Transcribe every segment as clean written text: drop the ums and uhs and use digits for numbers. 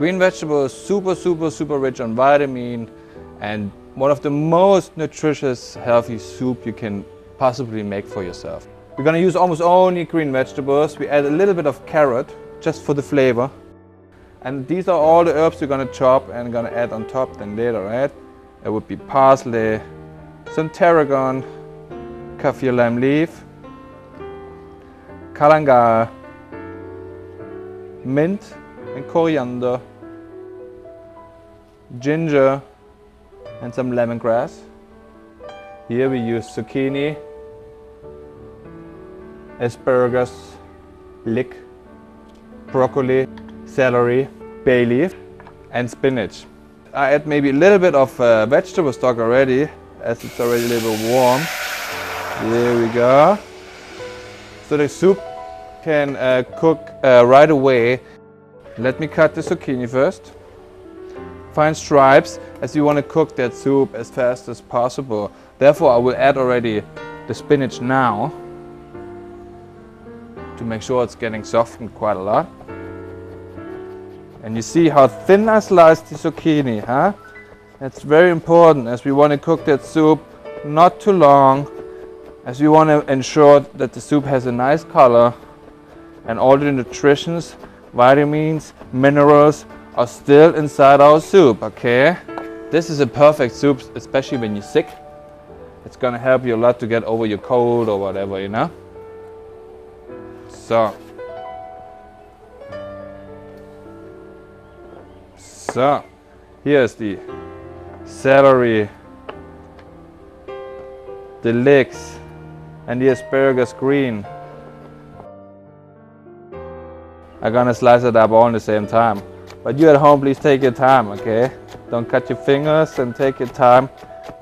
Green vegetable is super rich on vitamin and one of the most nutritious, healthy soup you can possibly make for yourself. We're gonna use almost only green vegetables. We add a little bit of carrot just for the flavor. And these are all the herbs we're gonna chop and gonna add on top then later, right? It would be parsley, some tarragon, kaffir lime leaf, kalangar, mint and coriander, ginger and some lemongrass. Here we use zucchini, asparagus, leek, broccoli, celery, bay leaf and spinach. I add maybe a little bit of vegetable stock already as it's already a little bit warm. There we go. So the soup can cook right away. Let me cut the zucchini first. Fine stripes as you want to cook that soup as fast as possible. Therefore I will add already the spinach now to make sure it's getting softened quite a lot. And you see how thin I sliced the zucchini, huh? That's very important as we want to cook that soup not too long, as we want to ensure that the soup has a nice color and all the nutritions, vitamins, minerals are still inside our soup, okay? This is a perfect soup, especially when you're sick. It's gonna help you a lot to get over your cold or whatever, you know? So, here's the celery, the leeks, and the asparagus green. I'm gonna slice it up all at the same time. But you at home, please take your time, okay? Don't cut your fingers and take your time.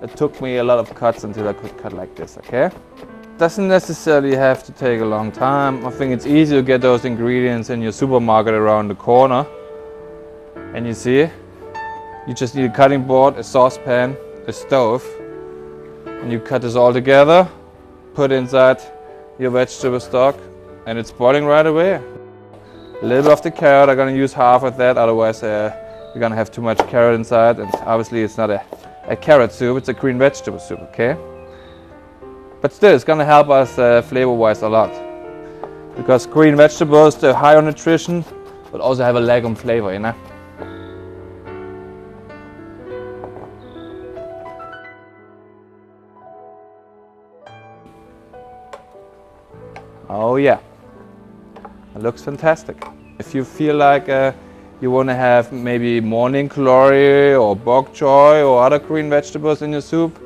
It took me a lot of cuts until I could cut like this, okay? Doesn't necessarily have to take a long time. I think it's easy to get those ingredients in your supermarket around the corner. And you see, you just need a cutting board, a saucepan, a stove, and you cut this all together, put inside your vegetable stock, and it's boiling right away. A little bit of the carrot, I'm gonna use half of that, otherwise you're gonna have too much carrot inside, and obviously it's not a carrot soup, it's a green vegetable soup, okay? But still, it's gonna help us flavor-wise a lot. Because green vegetables, they're high on nutrition, but also have a lag on flavor, you know? Oh yeah. It looks fantastic. If you feel like you want to have maybe morning glory or bok choy or other green vegetables in your soup,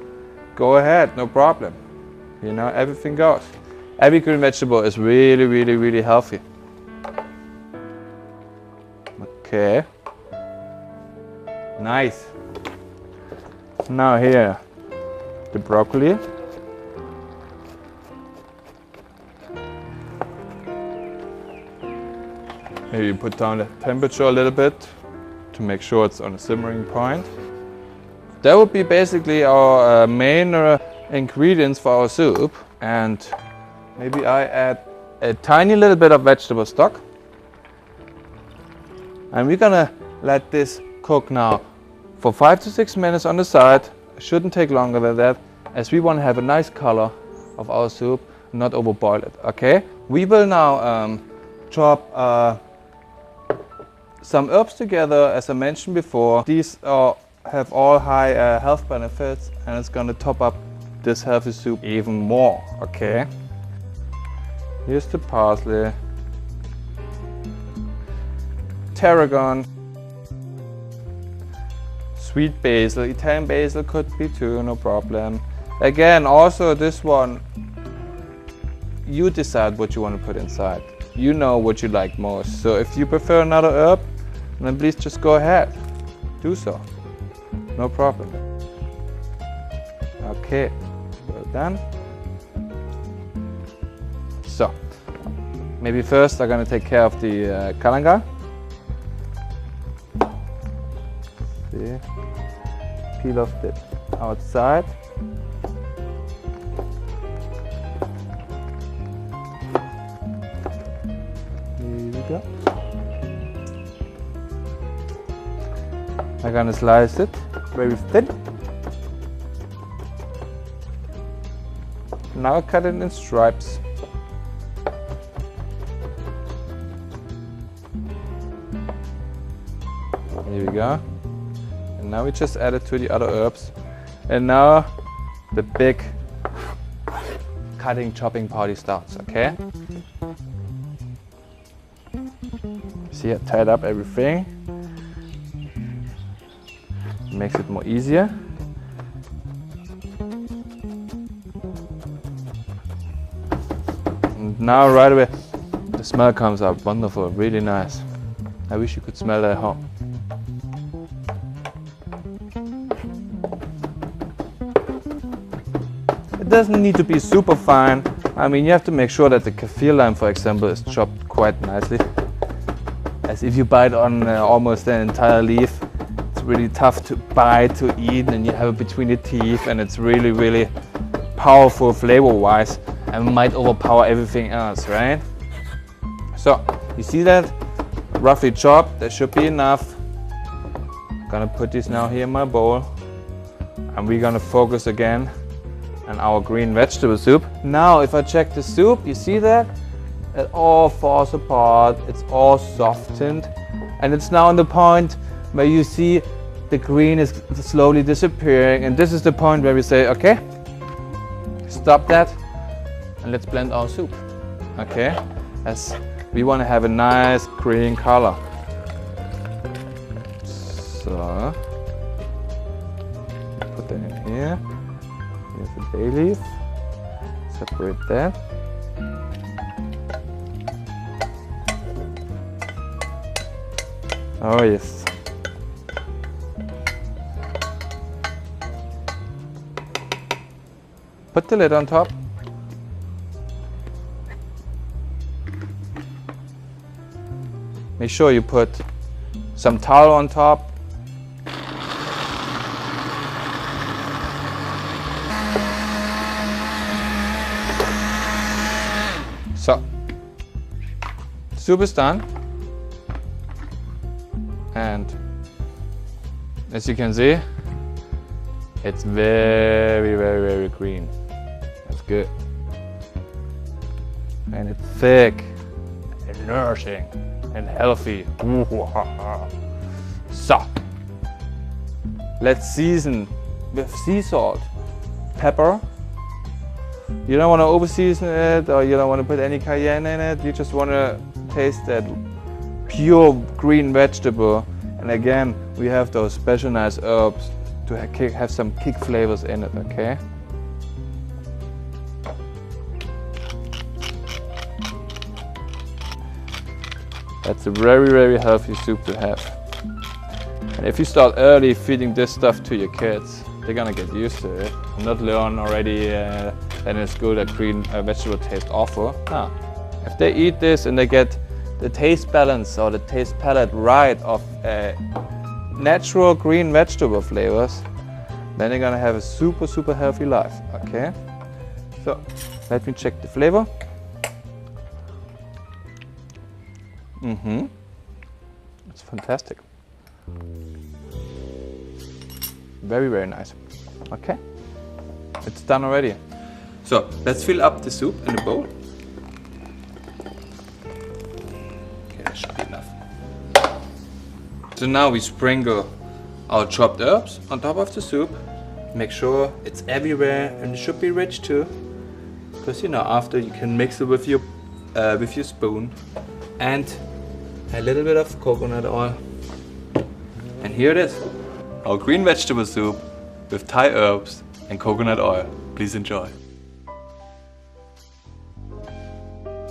go ahead, no problem. You know, everything goes. Every green vegetable is really healthy. Okay. Nice. Now here, the broccoli. Maybe you put down the temperature a little bit to make sure it's on a simmering point. That would be basically our main ingredients for our soup. And maybe I add a tiny little bit of vegetable stock. And we're gonna let this cook now for 5 to 6 minutes on the side. It shouldn't take longer than that, as we want to have a nice color of our soup, not overboil it, okay? We will now chop some herbs together, as I mentioned before. These have all high health benefits, and it's gonna top up this healthy soup even more, okay? Here's the parsley, tarragon, sweet basil, Italian basil could be too, no problem. Again, also this one, you decide what you want to put inside. You know what you like most. So if you prefer another herb, then please just go ahead, do so, no problem. Okay, well done. So, maybe first I'm gonna take care of the kalangar. See, peel off the outside. Here we go. I'm gonna slice it very thin. Now cut it in stripes. Here we go. And now we just add it to the other herbs. And now the big cutting, chopping party starts, okay? See, I tied up everything. Makes it more easier. And now right away, the smell comes up. Wonderful, really nice. I wish you could smell that at home. It doesn't need to be super fine. I mean, you have to make sure that the kaffir lime, for example, is chopped quite nicely. As if you bite on almost an entire leaf, it's really tough to bite, to eat, and you have it between the teeth, and it's really, really powerful flavor-wise, and might overpower everything else, right? So, you see that? Roughly chopped, that should be enough. I'm gonna put this now here in my bowl, and we're gonna focus again on our green vegetable soup. Now, if I check the soup, you see that? It all falls apart, it's all softened, and it's now on the point where you see the green is slowly disappearing, and this is the point where we say, okay, stop that, and let's blend our soup, okay? As we want to have a nice green color. So, put that in here. Here's the bay leaf. Separate that. Oh yes. Put the lid on top. Make sure you put some towel on top. So, soup is done. And as you can see, it's very, very, very green. That's good. And it's thick and nourishing and healthy. So, let's season with sea salt, pepper. You don't want to over season it, or you don't want to put any cayenne in it. You just want to taste that pure green vegetable. And again, we have those special nice herbs to have some kick flavors in it, okay? That's a very, very healthy soup to have. And if you start early feeding this stuff to your kids, they're gonna get used to it and not learn already that it's good that green vegetable tastes awful. No. If they eat this and they get the taste balance or the taste palette right of natural green vegetable flavors, then they're gonna have a super, super healthy life, okay? So, let me check the flavor. It's fantastic. Very, very nice. Okay, it's done already. So, let's fill up the soup in the bowl. Okay, that should be enough. So now we sprinkle our chopped herbs on top of the soup. Make sure it's everywhere, and it should be rich too. Because you know, after you can mix it with your spoon. And a little bit of coconut oil. And here it is. Our green vegetable soup with Thai herbs and coconut oil. Please enjoy.